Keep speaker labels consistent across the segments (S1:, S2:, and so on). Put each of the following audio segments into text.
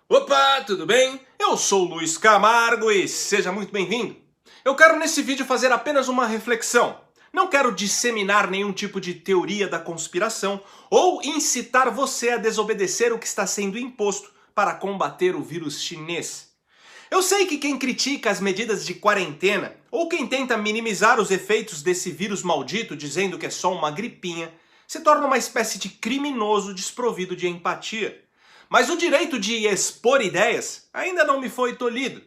S1: Opa, tudo bem? Eu sou o Luiz Camargo e seja muito bem-vindo. Eu quero nesse vídeo fazer apenas uma reflexão. Não quero disseminar nenhum tipo de teoria da conspiração ou incitar você a desobedecer o que está sendo imposto para combater o vírus chinês. Eu sei que quem critica as medidas de quarentena ou quem tenta minimizar os efeitos desse vírus maldito dizendo que é só uma gripinha se torna uma espécie de criminoso desprovido de empatia. Mas o direito de expor ideias ainda não me foi tolhido.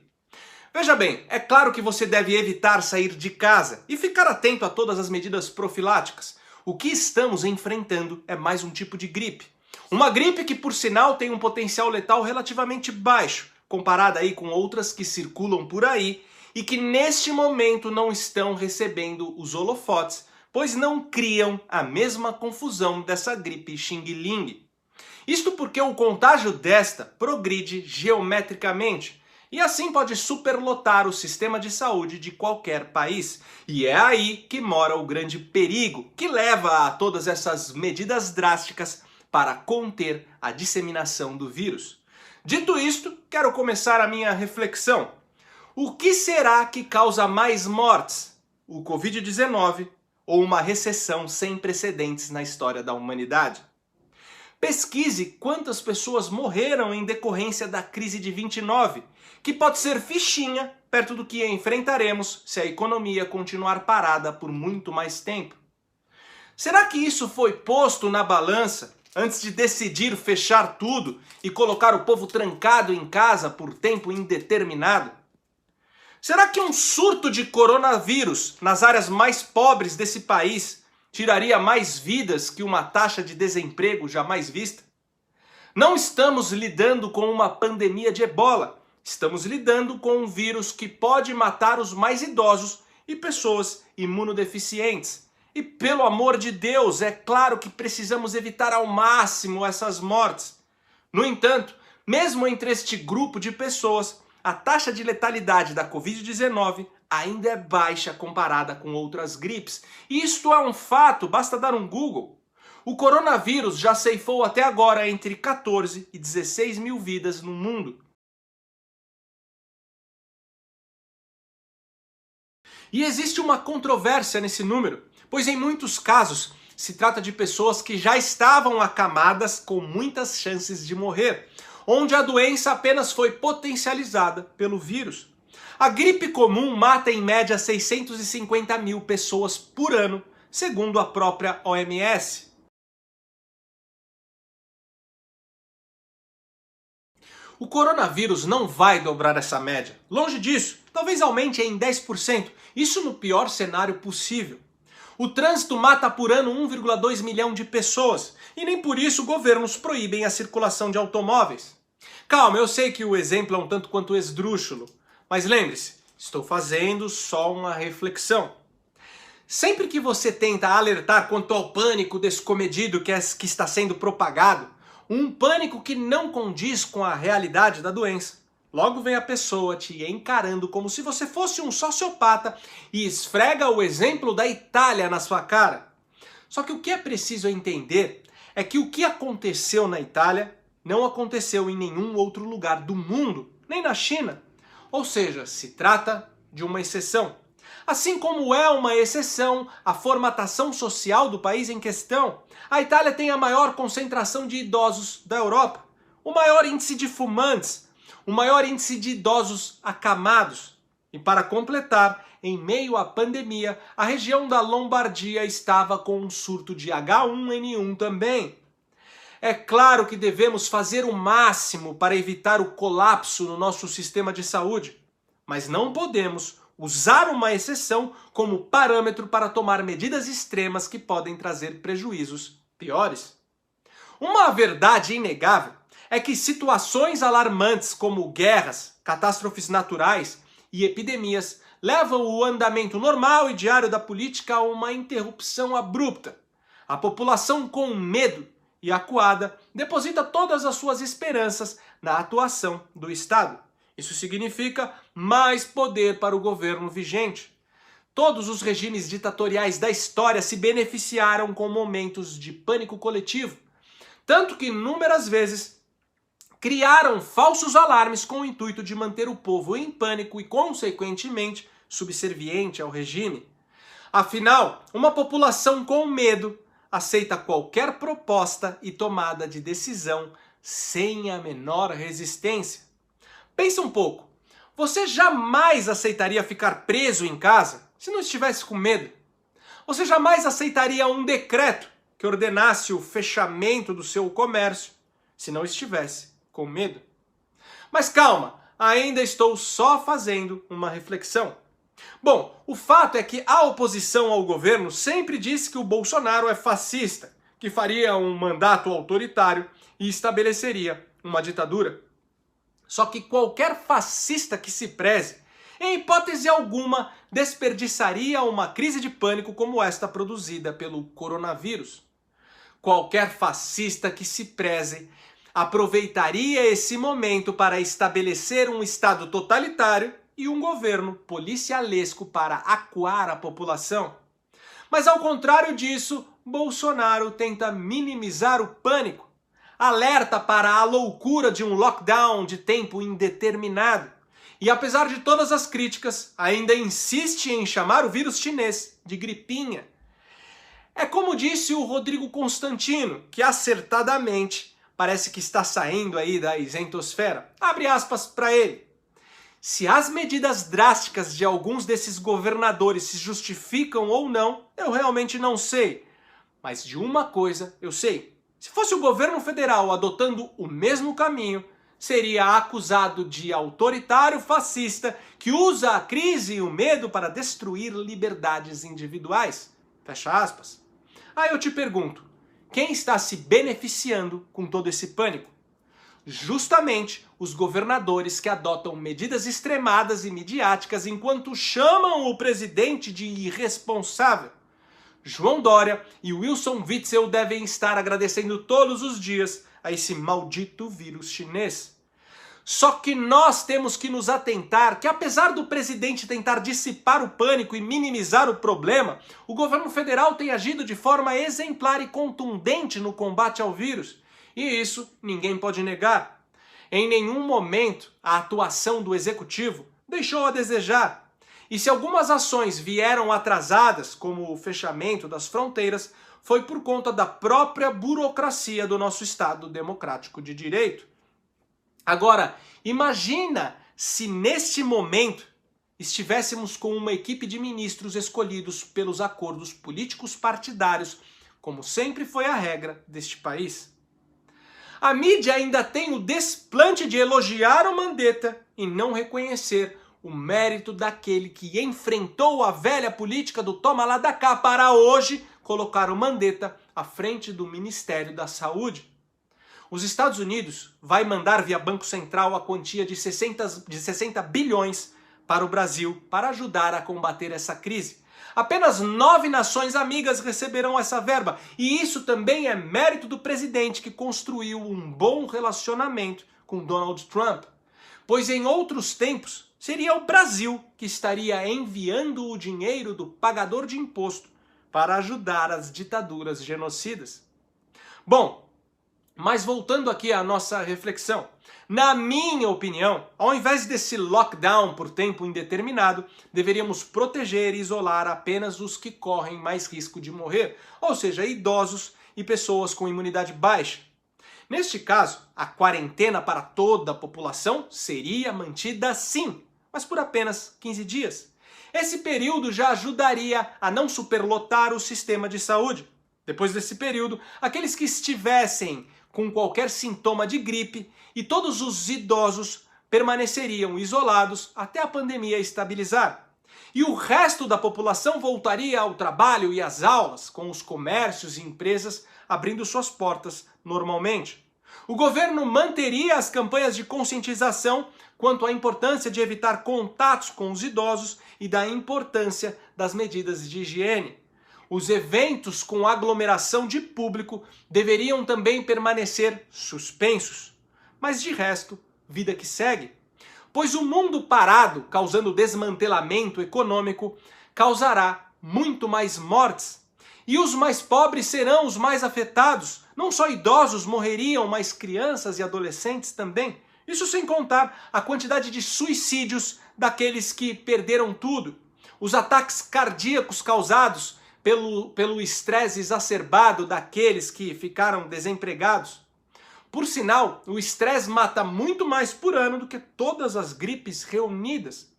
S1: Veja bem, é claro que você deve evitar sair de casa e ficar atento a todas as medidas profiláticas. O que estamos enfrentando é mais um tipo de gripe. Uma gripe que, por sinal, tem um potencial letal relativamente baixo, comparada aí com outras que circulam por aí e que neste momento não estão recebendo os holofotes, pois não criam a mesma confusão dessa gripe Xing-Ling. Isto porque o contágio desta progride geometricamente e assim pode superlotar o sistema de saúde de qualquer país. E é aí que mora o grande perigo que leva a todas essas medidas drásticas para conter a disseminação do vírus. Dito isto, quero começar a minha reflexão. O que será que causa mais mortes? O Covid-19 ou uma recessão sem precedentes na história da humanidade? Pesquise quantas pessoas morreram em decorrência da crise de 29, que pode ser fichinha perto do que enfrentaremos se a economia continuar parada por muito mais tempo. Será que isso foi posto na balança antes de decidir fechar tudo e colocar o povo trancado em casa por tempo indeterminado? Será que um surto de coronavírus nas áreas mais pobres desse país tiraria mais vidas que uma taxa de desemprego jamais vista? Não estamos lidando com uma pandemia de ebola. Estamos lidando com um vírus que pode matar os mais idosos e pessoas imunodeficientes. E pelo amor de Deus, é claro que precisamos evitar ao máximo essas mortes. No entanto, mesmo entre este grupo de pessoas, a taxa de letalidade da Covid-19 ainda é baixa comparada com outras gripes. E isto é um fato, basta dar um Google. O coronavírus já ceifou até agora entre 14 e 16 mil vidas no mundo. E existe uma controvérsia nesse número, pois em muitos casos se trata de pessoas que já estavam acamadas com muitas chances de morrer, onde a doença apenas foi potencializada pelo vírus. A gripe comum mata em média 650 mil pessoas por ano, segundo a própria OMS. O coronavírus não vai dobrar essa média. Longe disso, talvez aumente em 10%, isso no pior cenário possível. O trânsito mata por ano 1,2 milhão de pessoas, e nem por isso governos proíbem a circulação de automóveis. Calma, eu sei que o exemplo é um tanto quanto esdrúxulo, mas lembre-se, estou fazendo só uma reflexão. Sempre que você tenta alertar quanto ao pânico descomedido que está sendo propagado, um pânico que não condiz com a realidade da doença, logo vem a pessoa te encarando como se você fosse um sociopata e esfrega o exemplo da Itália na sua cara. Só que o que é preciso entender é que o que aconteceu na Itália não aconteceu em nenhum outro lugar do mundo, nem na China. Ou seja, se trata de uma exceção. Assim como é uma exceção a formatação social do país em questão, a Itália tem a maior concentração de idosos da Europa, o maior índice de fumantes, o maior índice de idosos acamados. E para completar, em meio à pandemia, a região da Lombardia estava com um surto de H1N1 também. É claro que devemos fazer o máximo para evitar o colapso no nosso sistema de saúde, mas não podemos usar uma exceção como parâmetro para tomar medidas extremas que podem trazer prejuízos piores. Uma verdade inegável é que situações alarmantes como guerras, catástrofes naturais e epidemias levam o andamento normal e diário da política a uma interrupção abrupta. A população com medo e acuada deposita todas as suas esperanças na atuação do Estado. Isso significa mais poder para o governo vigente. Todos os regimes ditatoriais da história se beneficiaram com momentos de pânico coletivo, tanto que inúmeras vezes criaram falsos alarmes com o intuito de manter o povo em pânico e, consequentemente, subserviente ao regime. Afinal, uma população com medo aceita qualquer proposta e tomada de decisão sem a menor resistência. Pensa um pouco. Você jamais aceitaria ficar preso em casa se não estivesse com medo? Você jamais aceitaria um decreto que ordenasse o fechamento do seu comércio se não estivesse com medo? Mas calma, ainda estou só fazendo uma reflexão. Bom, o fato é que a oposição ao governo sempre disse que o Bolsonaro é fascista, que faria um mandato autoritário e estabeleceria uma ditadura. Só que qualquer fascista que se preze, em hipótese alguma, desperdiçaria uma crise de pânico como esta produzida pelo coronavírus. Qualquer fascista que se preze aproveitaria esse momento para estabelecer um Estado totalitário e um governo policialesco para acuar a população. Mas ao contrário disso, Bolsonaro tenta minimizar o pânico, alerta para a loucura de um lockdown de tempo indeterminado e, apesar de todas as críticas, ainda insiste em chamar o vírus chinês de gripinha. É como disse o Rodrigo Constantino, que acertadamente parece que está saindo aí da isentosfera. Abre aspas para ele. Se as medidas drásticas de alguns desses governadores se justificam ou não, eu realmente não sei. Mas de uma coisa eu sei. Se fosse o governo federal adotando o mesmo caminho, seria acusado de autoritário fascista que usa a crise e o medo para destruir liberdades individuais. Fecha aspas. Aí eu te pergunto, quem está se beneficiando com todo esse pânico? Justamente os governadores que adotam medidas extremadas e midiáticas enquanto chamam o presidente de irresponsável. João Dória e Wilson Witzel devem estar agradecendo todos os dias a esse maldito vírus chinês. Só que nós temos que nos atentar que, apesar do presidente tentar dissipar o pânico e minimizar o problema, o governo federal tem agido de forma exemplar e contundente no combate ao vírus. E isso ninguém pode negar. Em nenhum momento a atuação do executivo deixou a desejar. E se algumas ações vieram atrasadas, como o fechamento das fronteiras, foi por conta da própria burocracia do nosso Estado democrático de direito. Agora, imagina se neste momento estivéssemos com uma equipe de ministros escolhidos pelos acordos políticos partidários, como sempre foi a regra deste país. A mídia ainda tem o desplante de elogiar o Mandetta e não reconhecer o mérito daquele que enfrentou a velha política do toma lá da cá para hoje colocar o Mandetta à frente do Ministério da Saúde. Os Estados Unidos vai mandar via Banco Central a quantia de 60 bilhões para o Brasil para ajudar a combater essa crise. Apenas 9 nações amigas receberão essa verba, e isso também é mérito do presidente que construiu um bom relacionamento com Donald Trump. Pois em outros tempos, seria o Brasil que estaria enviando o dinheiro do pagador de imposto para ajudar as ditaduras genocidas. Bom, mas voltando aqui à nossa reflexão, na minha opinião, ao invés desse lockdown por tempo indeterminado, deveríamos proteger e isolar apenas os que correm mais risco de morrer, ou seja, idosos e pessoas com imunidade baixa. Neste caso, a quarentena para toda a população seria mantida sim, mas por apenas 15 dias. Esse período já ajudaria a não superlotar o sistema de saúde. Depois desse período, aqueles que estivessem com qualquer sintoma de gripe e todos os idosos permaneceriam isolados até a pandemia estabilizar. E o resto da população voltaria ao trabalho e às aulas, com os comércios e empresas abrindo suas portas normalmente. O governo manteria as campanhas de conscientização quanto à importância de evitar contatos com os idosos e da importância das medidas de higiene. Os eventos com aglomeração de público deveriam também permanecer suspensos. Mas de resto, vida que segue. Pois o mundo parado, causando desmantelamento econômico, causará muito mais mortes. E os mais pobres serão os mais afetados, Não só idosos morreriam, mas crianças e adolescentes também. Isso sem contar a quantidade de suicídios daqueles que perderam tudo. Os ataques cardíacos causados pelo estresse exacerbado daqueles que ficaram desempregados. Por sinal, o estresse mata muito mais por ano do que todas as gripes reunidas.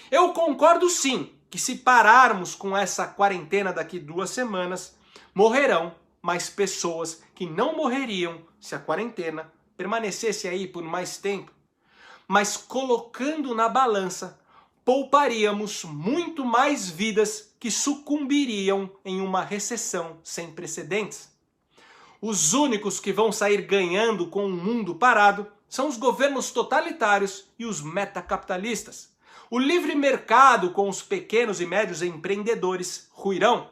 S1: Eu concordo sim que se pararmos com essa quarentena daqui 2 semanas, morrerão mais pessoas que não morreriam se a quarentena permanecesse aí por mais tempo. Mas colocando na balança, pouparíamos muito mais vidas que sucumbiriam em uma recessão sem precedentes. Os únicos que vão sair ganhando com o mundo parado são os governos totalitários e os metacapitalistas. O livre mercado com os pequenos e médios empreendedores ruirão.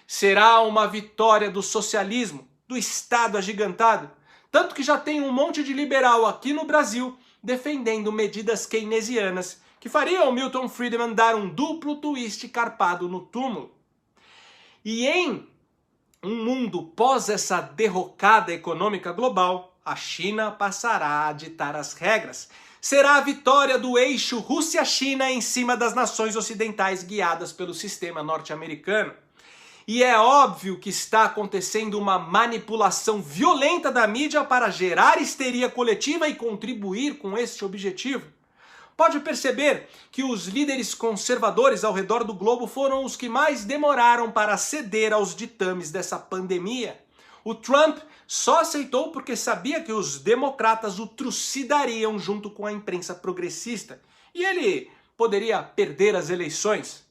S1: Será uma vitória do socialismo, do Estado agigantado, tanto que já tem um monte de liberal aqui no Brasil defendendo medidas keynesianas que fariam Milton Friedman dar um duplo twist carpado no túmulo. E em um mundo pós essa derrocada econômica global, a China passará a ditar as regras. Será a vitória do eixo Rússia-China em cima das nações ocidentais guiadas pelo sistema norte-americano. E é óbvio que está acontecendo uma manipulação violenta da mídia para gerar histeria coletiva e contribuir com este objetivo. Pode perceber que os líderes conservadores ao redor do globo foram os que mais demoraram para ceder aos ditames dessa pandemia. O Trump só aceitou porque sabia que os democratas o trucidariam junto com a imprensa progressista e ele poderia perder as eleições.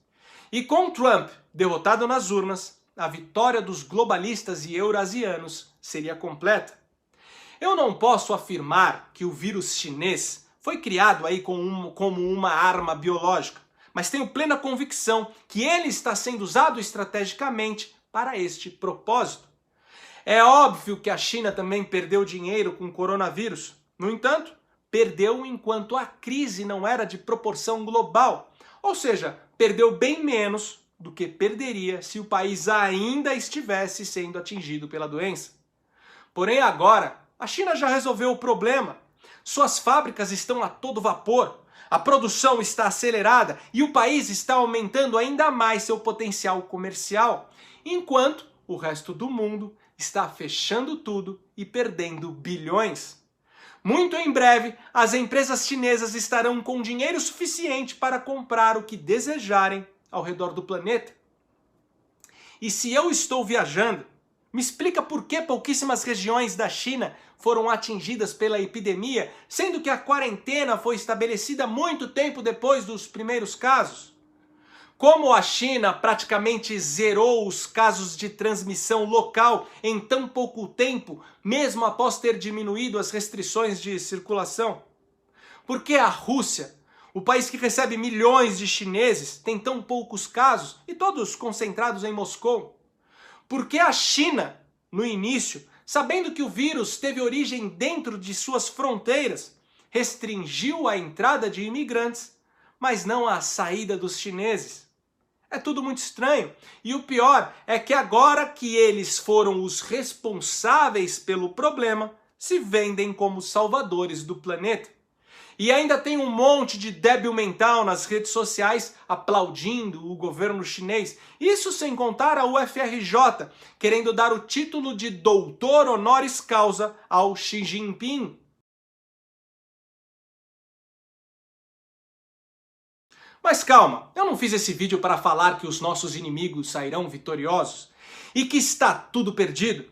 S1: E com Trump derrotado nas urnas, a vitória dos globalistas e eurasianos seria completa. Eu não posso afirmar que o vírus chinês foi criado aí como uma arma biológica, mas tenho plena convicção que ele está sendo usado estrategicamente para este propósito. É óbvio que a China também perdeu dinheiro com o coronavírus. No entanto, perdeu enquanto a crise não era de proporção global, ou seja, perdeu bem menos do que perderia se o país ainda estivesse sendo atingido pela doença. Porém agora, a China já resolveu o problema. Suas fábricas estão a todo vapor, a produção está acelerada e o país está aumentando ainda mais seu potencial comercial, enquanto o resto do mundo está fechando tudo e perdendo bilhões. Muito em breve, as empresas chinesas estarão com dinheiro suficiente para comprar o que desejarem ao redor do planeta. E se eu estou viajando, me explica por que pouquíssimas regiões da China foram atingidas pela epidemia, sendo que a quarentena foi estabelecida muito tempo depois dos primeiros casos? Como a China praticamente zerou os casos de transmissão local em tão pouco tempo, mesmo após ter diminuído as restrições de circulação? Por que a Rússia, o país que recebe milhões de chineses, tem tão poucos casos e todos concentrados em Moscou? Por que a China, no início, sabendo que o vírus teve origem dentro de suas fronteiras, restringiu a entrada de imigrantes, mas não a saída dos chineses? É tudo muito estranho. E o pior é que agora que eles foram os responsáveis pelo problema, se vendem como salvadores do planeta. E ainda tem um monte de débil mental nas redes sociais aplaudindo o governo chinês. Isso sem contar a UFRJ, querendo dar o título de doutor honoris causa ao Xi Jinping. Mas calma, eu não fiz esse vídeo para falar que os nossos inimigos sairão vitoriosos e que está tudo perdido.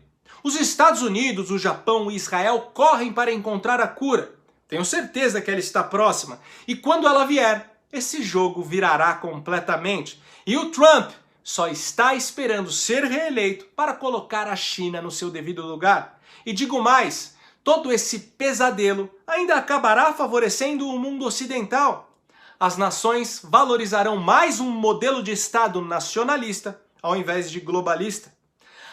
S1: Os Estados Unidos, o Japão e Israel correm para encontrar a cura. Tenho certeza que ela está próxima. E quando ela vier, esse jogo virará completamente. E o Trump só está esperando ser reeleito para colocar a China no seu devido lugar. E digo mais, todo esse pesadelo ainda acabará favorecendo o mundo ocidental. As nações valorizarão mais um modelo de Estado nacionalista ao invés de globalista.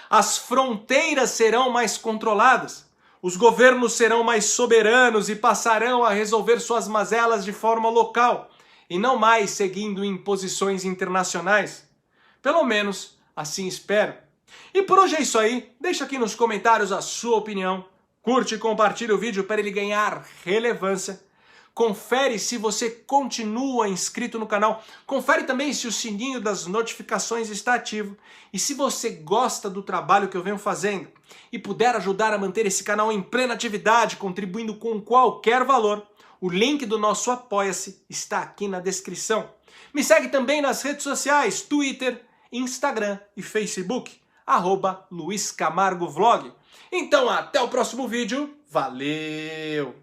S1: As fronteiras serão mais controladas. Os governos serão mais soberanos e passarão a resolver suas mazelas de forma local, e não mais seguindo imposições internacionais. Pelo menos, assim espero. E por hoje é isso aí, deixa aqui nos comentários a sua opinião, curte e compartilha o vídeo para ele ganhar relevância, confere se você continua inscrito no canal, confere também se o sininho das notificações está ativo e se você gosta do trabalho que eu venho fazendo e puder ajudar a manter esse canal em plena atividade, contribuindo com qualquer valor, o link do nosso Apoia-se está aqui na descrição. Me segue também nas redes sociais, Twitter, Instagram e Facebook, @LuizCamargoVlog. Então até o próximo vídeo, valeu!